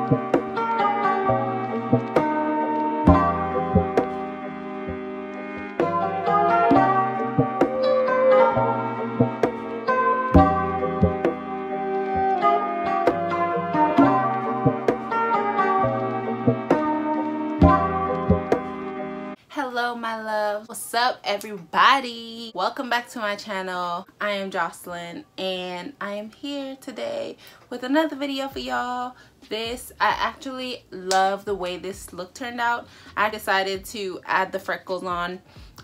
Hello my love, what's up everybody? Welcome back to my channel. I am Jocelyn and I am here today with another video for y'all. I actually love the way this look turned out. I decided to add the freckles on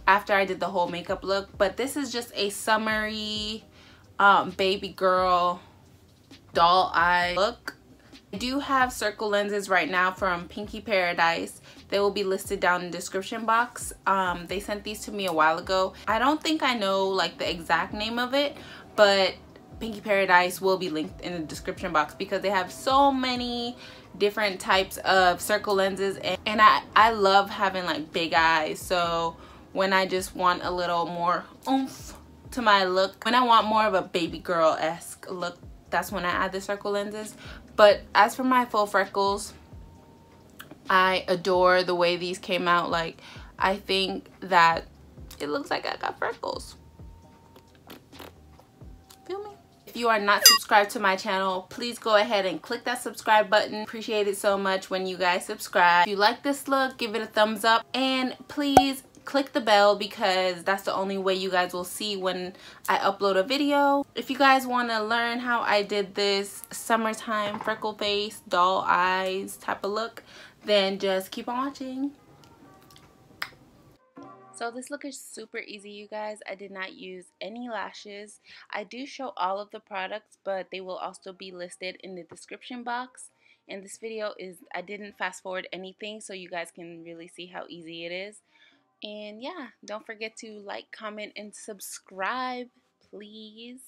after I did the whole makeup look, but this is just a summery baby girl doll eye look. I do have circle lenses right now from Pinky Paradise. They will be listed down in the description box. They sent these to me a while ago. I don't think I know like the exact name of it, but Pinky Paradise will be linked in the description box because they have so many different types of circle lenses, and I love having like big eyes. So when I just want a little more oomph to my look, when I want more of a baby girl-esque look, that's when I add the circle lenses. But as for my faux freckles, I adore the way these came out. Like, I think that it looks like I got freckles. Feel me? If you are not subscribed to my channel, please go ahead and click that subscribe button. Appreciate it so much when you guys subscribe. If you like this look, give it a thumbs up, and please click the bell because that's the only way you guys will see when I upload a video. If you guys want to learn how I did this summertime freckle face, doll eyes type of look, then just keep on watching. So this look is super easy, you guys. I did not use any lashes. I do show all of the products, but they will also be listed in the description box. And this video I didn't fast forward anything, so you guys can really see how easy it is. And yeah, don't forget to like, comment, and subscribe, please.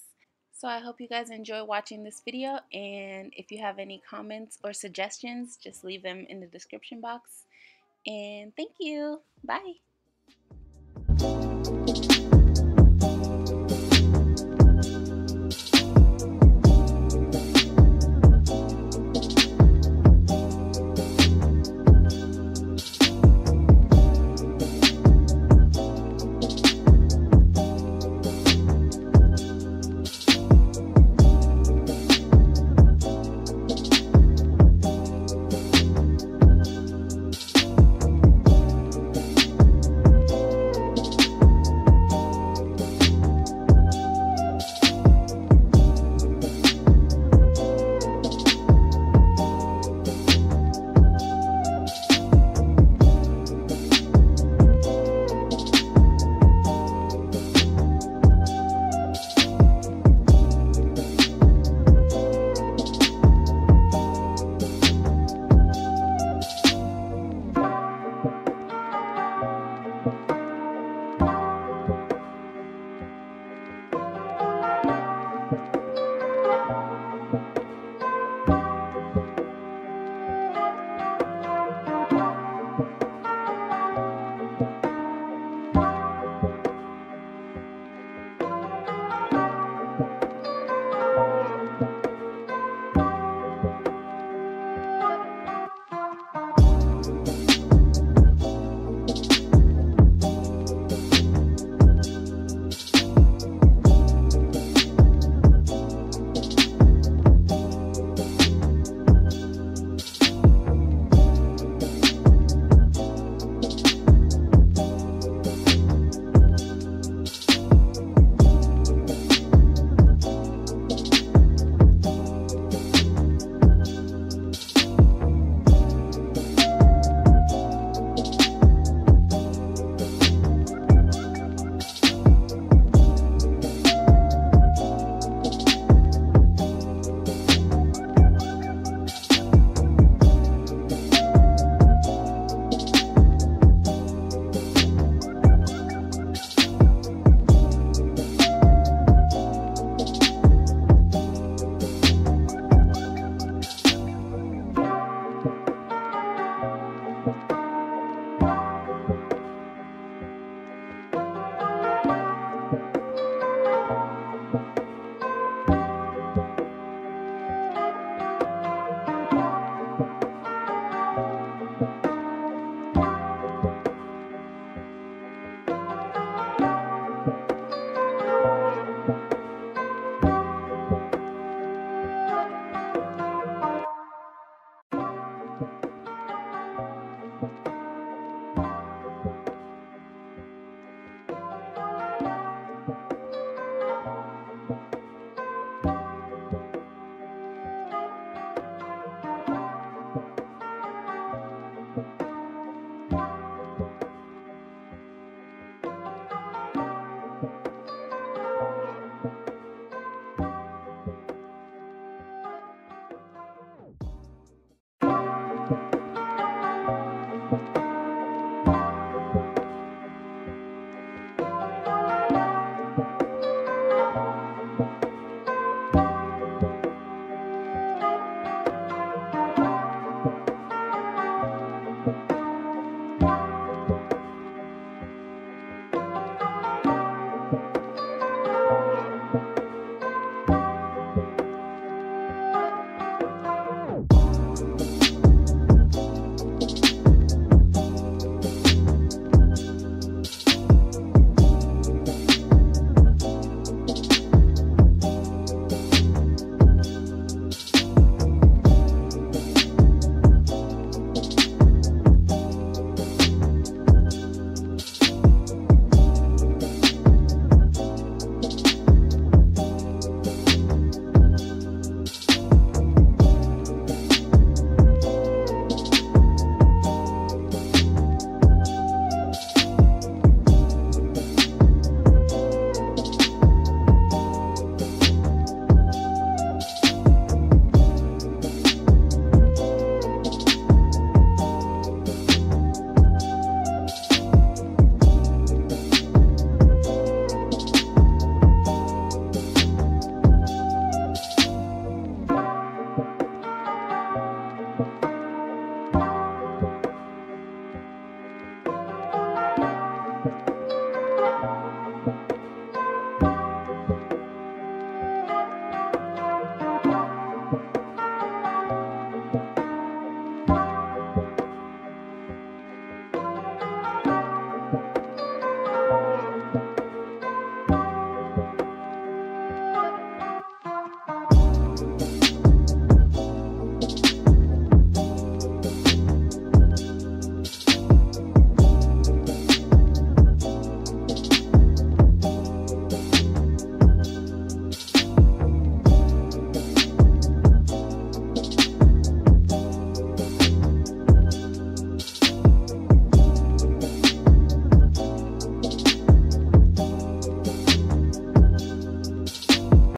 So I hope you guys enjoy watching this video, and if you have any comments or suggestions, just leave them in the description box. And thank you. Bye.